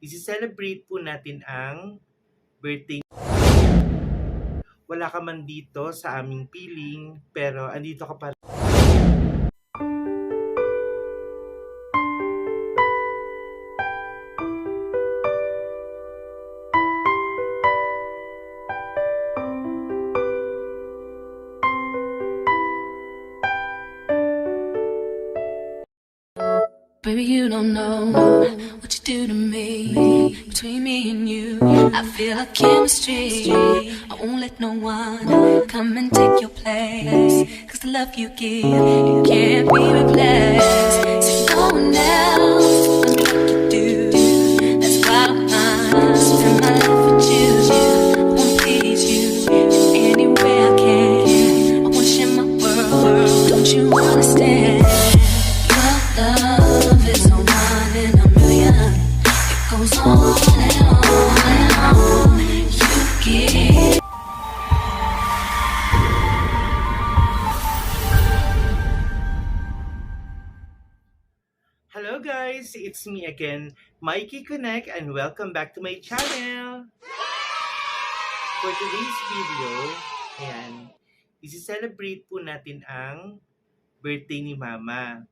isi-celebrate po natin ang birthday. Wala ka man dito sa aming piling, pero andito ka pa. Baby, you don't know what you do to me. Between me and you, I feel like chemistry. I won't let no one come and take your place. Cause the love you give, it can't be replaced. So no one else can do what you do. That's why I spend my life with you. I won't please you in any way I can. I wanna share my world, don't you understand? Your love is a one in a million. It goes on and on and on. You get. Hello guys, it's me again, Mikey Connect, and welcome back to my channel. For today's video, ayan, isi-celebrate po natin ang birthday ni Mama.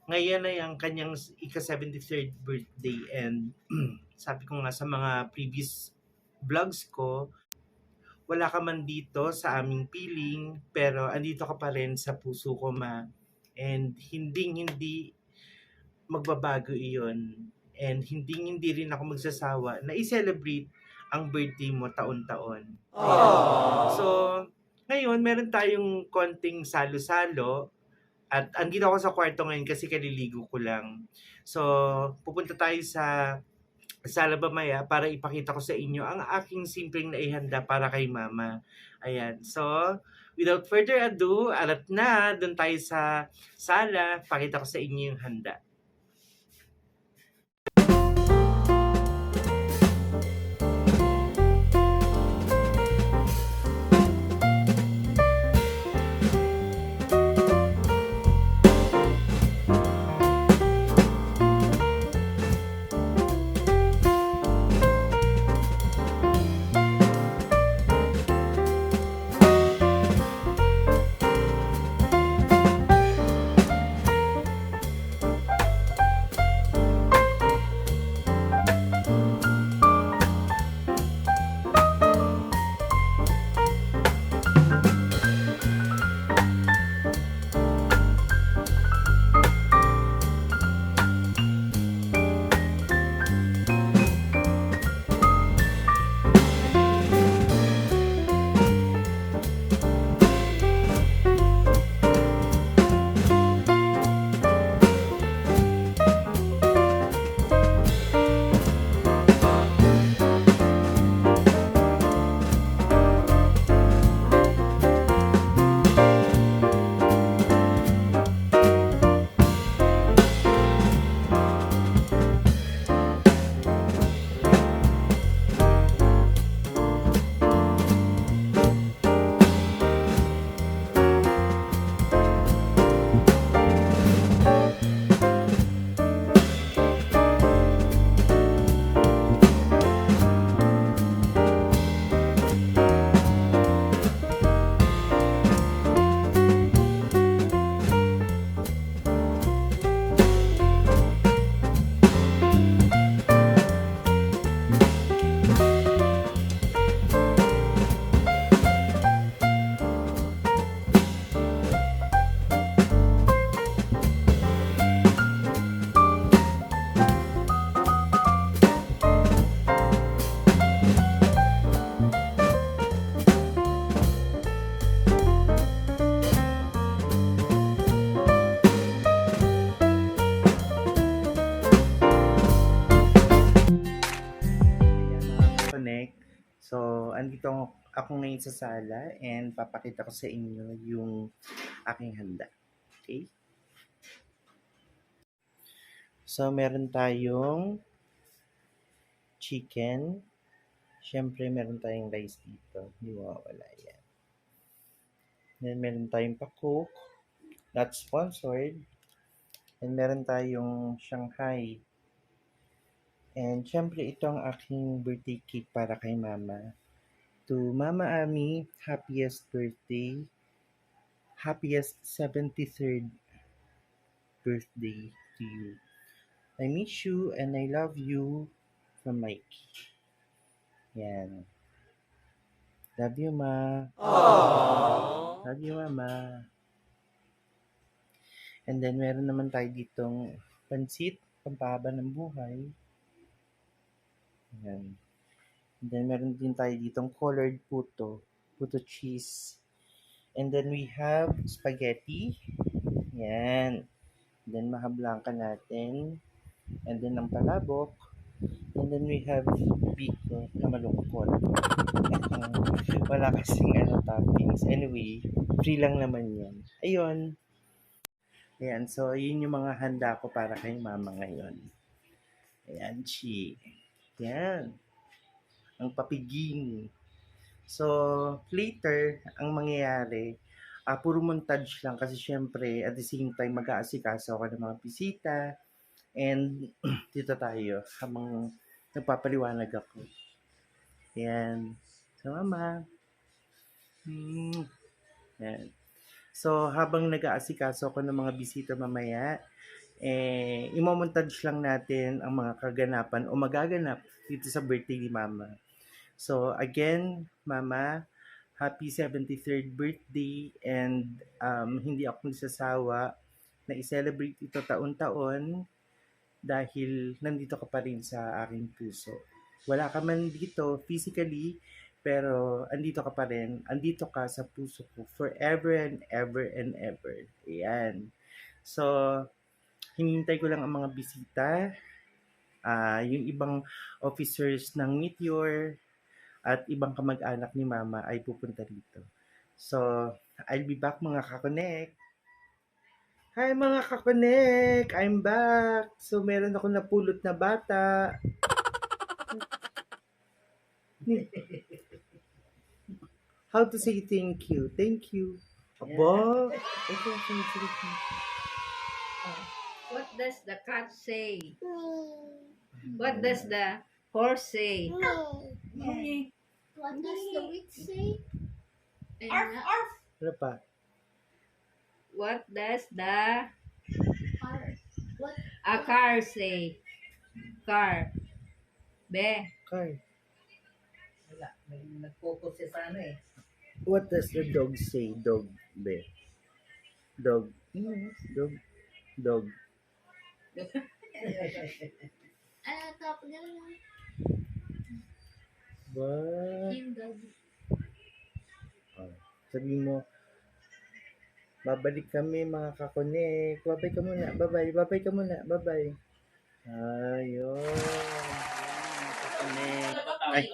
Ngayon ay ang kanyang ika-73rd birthday, and sabi ko nga sa mga previous vlogs ko, wala ka man dito sa aming piling, pero andito ka pa rin sa puso ko, Ma. And hindi magbabago iyon. And hindi rin ako magsasawa na i-celebrate ang birthday mo taon-taon. So, ngayon meron tayong konting salo-salo. At andito ako sa kwarto ngayon kasi kaliligo ko lang. So, pupunta tayo sa sala mamaya para ipakita ko sa inyo ang aking simpleng naihanda para kay Mama. Ayan. So, without further ado, alat na, doon tayo sa sala. Pakita ko sa inyo yung handa. Connect. So, andito ako ngayon sa sala and papakita ko sa inyo yung aking handa. Okay? So, meron tayong chicken. Siyempre, meron tayong rice dito. Hindi mawawala yan. Then, meron tayong pa-cook. Not sponsored. And meron tayong Shanghai. And syempre, ito ang aking birthday cake para kay Mama. To Mama Ami, happiest birthday. Happiest 73rd birthday to you. I miss you and I love you from Mikey. Yan. Love you, Ma. Aww. Love you, Mama. And then, meron naman tayo ditong pansit, pampahaba ng buhay. Yan. And then, meron din tayo ditong colored puto cheese. And then, we have spaghetti. Yan. And then, maha blanca natin. And then, ang palabok. And then, we have biko na malungkot. Wala kasing toppings. Anyway, free lang naman yan. Ayun. Ayan, so yun yung mga handa ko para kay Mama ngayon. Ayan, chi. Ayan. Ang papiging. So, later, ang mangyayari, puro montage lang kasi syempre, at the same time, mag-aasikaso ako ng mga bisita. And, dito tayo, habang nagpapaliwanag ako. Ayan. So, Mama. Ayan. So, habang nag-aasikaso ako ng mga bisita mamaya, imomontage lang natin ang mga kaganapan o magaganap dito sa birthday ni Mama. So, again, Mama, happy 73rd birthday and hindi ako nagsasawa na i-celebrate ito taon-taon dahil nandito ka pa rin sa aking puso. Wala ka man dito physically, pero andito ka pa rin. Andito ka sa puso ko forever and ever and ever. Ayan. So, hinihintay ko lang ang mga bisita, yung ibang officers ng Meteor, at ibang kamag-anak ni Mama ay pupunta dito. So, I'll be back mga kakonek. Hi mga kakonek! I'm back! So, meron ako napulot na bata. How to say thank you? Thank you. Aba! What does the cat say? What does the horse say? What does the witch say? And, Ano pa? what does the What? a car say? Car. Be. Car. Wala. May nag-focus siya sa ano eh. What does the dog say? Dog. Be. Dog. Dog. Dog. Ano top ganun? What? Yung dog. Sabi mo, babalik kami mga kakonek. Babay ka muna. Babay. Babay ka muna. Babay. Ayun. Mga kakonek. Ay.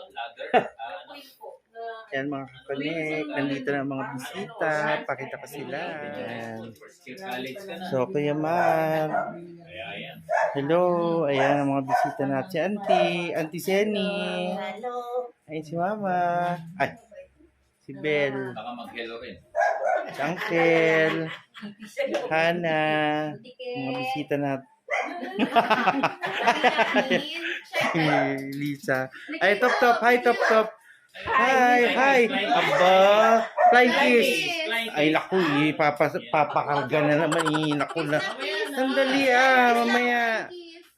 Yan mga kakonek. Nandito na ang mga bisita. Pakita ko sila. Ayan. So, Kuya Mar. Hello. Ayan ang mga bisita natin. Auntie Senny. Hello. Ayun si Mama. Ay. Si Belle. Baka mag-hello rin. Si Uncle. Hana. Mga bisita natin. Lisa. Ay, Top. Hi, Top. Hi. Aba. Flying kiss. Ay, naku, papakarga na naman. Naku na. Sandali mamaya.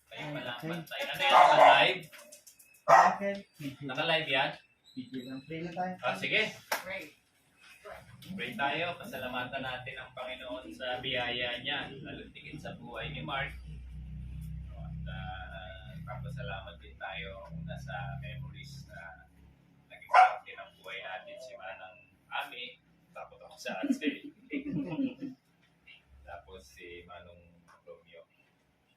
Tayo pala, bantay. Ano yan? Naka-live? Naka-live yan? Play na tayo. Sige. Pray tayo. Pasalamatan natin ang Panginoon sa biyaya niya. Lalo tigit sa buhay ni Mark. At papasalamat din tayo una sa memories na naging parte ng buhay natin si Manang Ami. Tapos ako sa ate. Tapos si Manong Romeo.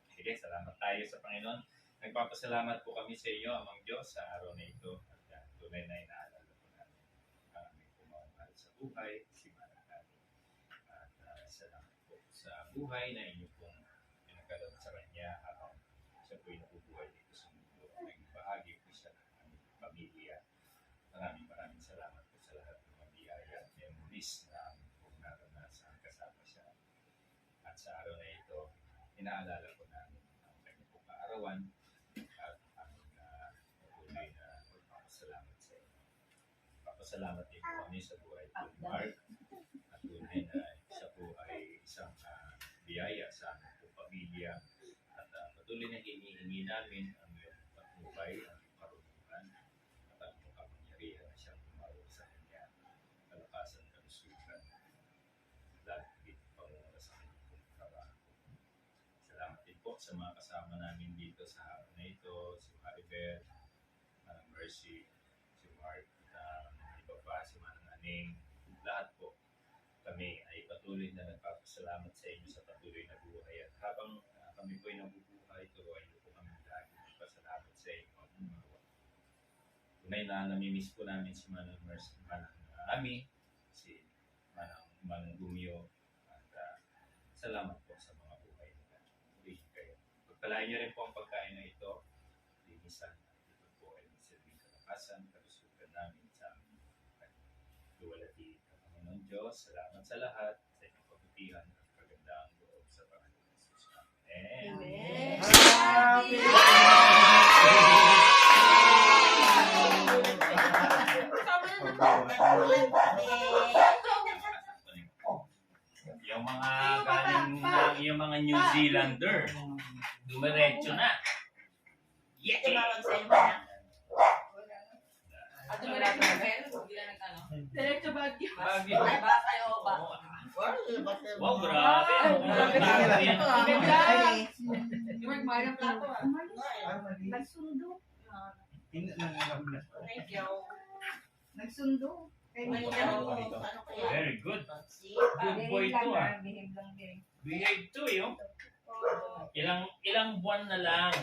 Sige, salamat tayo sa Panginoon. Nagpapasalamat po kami sa inyo, Amang Diyos, sa araw na ito. At tunay na inaalala po namin ang aming pumamahal sa buhay, si Manang Ami. At salamat po sa buhay na inyo pong pinagkaloob sa Kanya habang siya po'y nabubuhay dito sa mundo. Naging bahagi po siya ng aming pamilya. Maraming salamat po sa lahat ng mga biyaya at memories na aming pong naranasan kasama siya. At sa araw na ito, inaalala po namin ang kanyang pong kaarawan at nagpapasalamat din po kami sa buhay po ni Mark. At tunay na isa po ay isang biyaya sa aming po pamilya. At patuloy na hinihingi namin ang iyong patnubay, ang iyong karunungan, at ang iyong kapangyarihan na siyang tumawag sa kanya. Kalakasan, kalusugan, dahil dito pangunguna sa kanyang pong trabaho. Salamat din po sa mga kasama namin dito sa hapon na ito, si Maribel, Manang Mercy, si Mark, iba pa, si Manang Aning, lahat po kami ay patuloy na nagpapasalamat sa inyo sa patuloy na buhay. At habang kami po ay nabubuhay, turuan niyo po kami lagi magpasalamat sa inyo. Tunay na namimiss po namin si Manang Mercy, Manang Ami, si Manang Gumio, at salamat po sa mga buhay nila. Ulihin kayo. Pagpalain niyo rin po ang pagkain na ito, linisan, ito po ay magsilbing kalakasan, kalusugan namin sa aming buhay. Luwalhati ka, Panginoon Diyos, salamat sa lahat, sa inyong kabutihan at kagandaang loob sa Panginoon Jesus. Amen. Amen. Yung mga galing ng yung mga New Zealander, dumiretso na. Yeah! Diretso Baguio. Baguio. Wow, Wow, grabe. Grabe yan. Yung magmayang plato ah. Nagsundo. Thank you. Nagsundo. Very good. Good boy to ah. Behave lang din. Behave to yun. Ilang buwan na lang.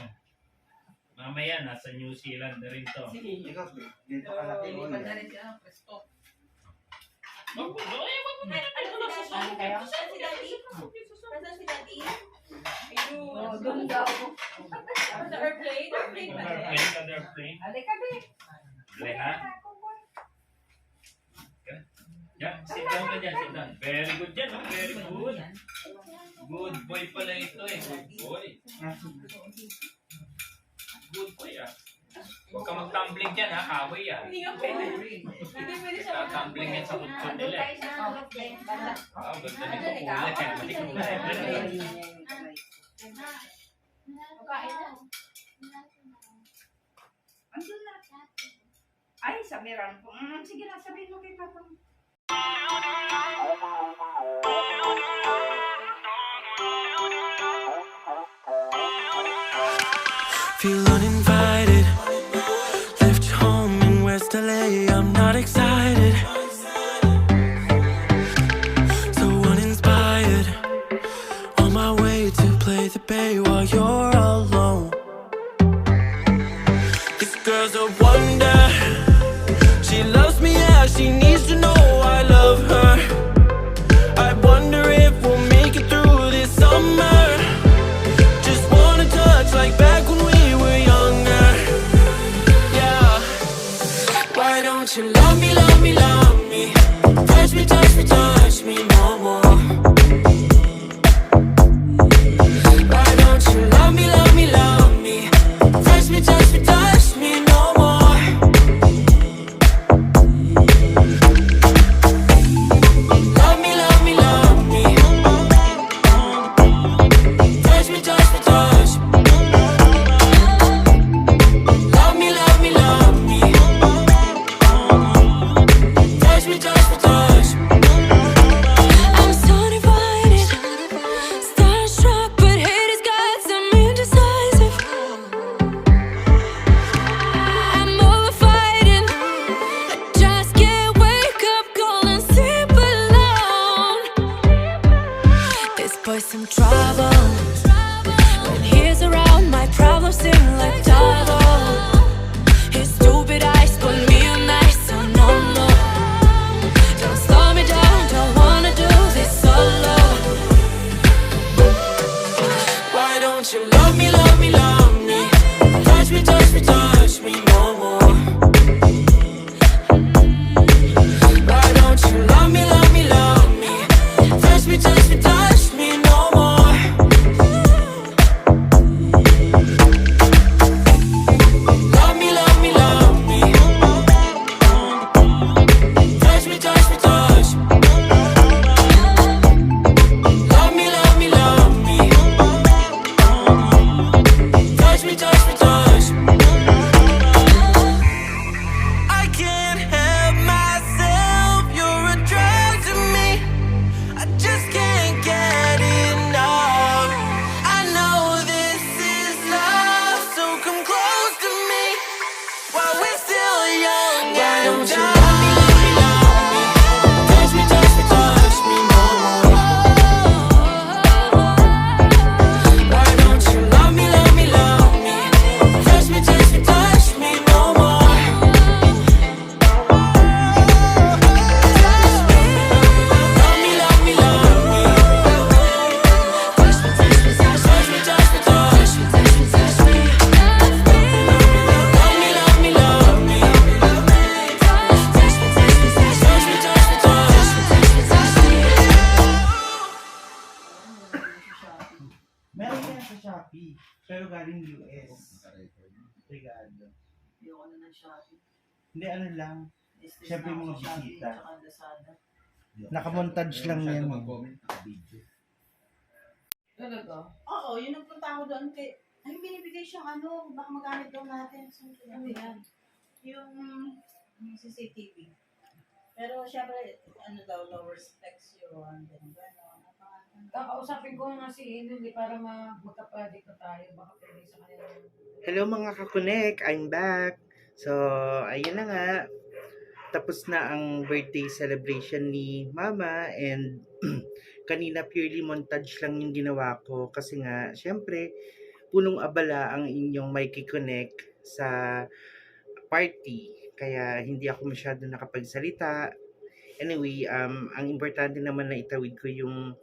Mamaya nasa New Zealand na rin to. Lilipat na rin siya ng pwesto. Wag mo na. Doon daw. Airplane. Halika, be. Ha? Yeah, sit down ka dyan, sit down. Very good dyan, no? Very good. Good boy pala ito eh. Good boy. Good boy ah. Huwag ka mag-tumbling dyan ha, away ah. Hindi nga pwede. Hindi pwede siya. Tumbling yan sa kutsyon nila eh. Ah, ganda nito kulay. Mati kulay. Andun na. Ay, sabihan ko. Sige na, sabihin mo kay Papa. Feel uninvited. Left home in West LA. I'm not excited. So uninspired. On my way to play the bay while you're alone. This girl's a wonder. She loves me, yeah. She needs to know I love her. I wonder if we'll make it through this summer. Just wanna touch like back when we were younger. Yeah. Why don't you love me, love me, love me? Touch me, touch me, touch me no more. Why don't you love me, love me, love me? Touch me, touch me, touch me no more. Love me, love me, love me. Touch me, touch me, touch me. Love me, love me, love me. Touch me, touch me, touch me. I'm so divided, starstruck, but hate has got some indecisive. I'm over fighting, I just can't wake up cold and sleep alone. This boy's some trouble. When he's around, my problems seem like double. His stupid eyes put me on ice, so no, no. Don't slow me down, don't wanna do this solo. Why don't you love me, love me, love me? Touch me, touch me, touch me no more. Why don't you love me, love me, love me? Touch me, touch me, touch me no more. Love me, love me, love me. Ayoko na ng Shopee. Hindi, ano lang. Business Siyempre, na ako mga sa Shopee, bisita. tsaka Lazada. Nakamontage lang yan eh. Mag-comment, naka-video. Talaga? Oo, yung nagpunta ako doon kay, ay binibigay siyang ano, baka magamit daw natin. So, ano yan? Yung CCTV. Pero syempre, ano daw, lower specs yun. Gano'n. Kakausapin ko nga si Inul para magkapwede ko tayo. Baka pwede sa kanila. Hello mga kakonek, I'm back. So, ayun na nga. Tapos na ang birthday celebration ni Mama and kanina purely montage lang yung ginawa ko kasi nga, syempre, punong abala ang inyong Mikey Connect sa party. Kaya hindi ako masyado nakapagsalita. Anyway, ang importante naman na itawid ko yung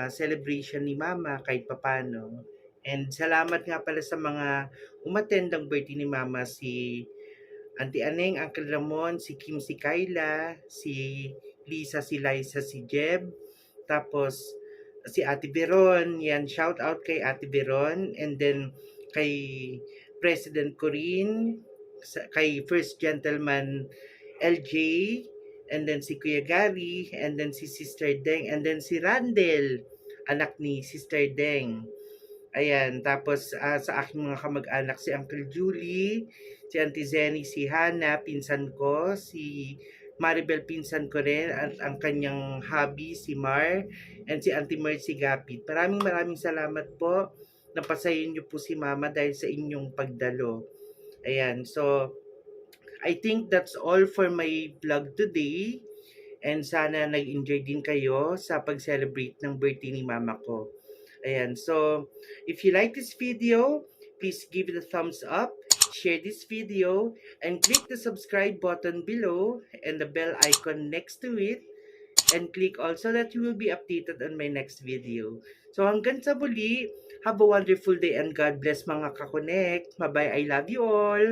celebration ni Mama kahit papano. And salamat nga pala sa mga umattend ang birthday ni Mama, si Auntie Aneng, Uncle Ramon, si Kim, si Kyla, si Lisa, si Liza, si Jeb, tapos si Ate Beron, yan, shout out kay Ate Beron, and then kay President Corinne, kay First Gentleman LJ, and then si Kuya Gary, and then si Sister Deng, and then si Randel, anak ni Sister Deng. Ayan, tapos sa aking mga kamag-anak, si Uncle Julie, si Auntie Zenny, si Hannah, pinsan ko, si Maribel, pinsan ko rin, at ang kanyang hubby, si Mar, and si Auntie Mercy Gapit. Maraming salamat po. Napasayin niyo po si Mama dahil sa inyong pagdalo. Ayan, so I think that's all for my vlog today. And sana nag-enjoy din kayo sa pag-celebrate ng birthday ni Mama ko. Ayan, so if you like this video, please give it a thumbs up, share this video, and click the subscribe button below and the bell icon next to it. And click also that you will be updated on my next video. So hanggang sa muli, have a wonderful day and God bless mga kakonek. Bye-bye, I love you all.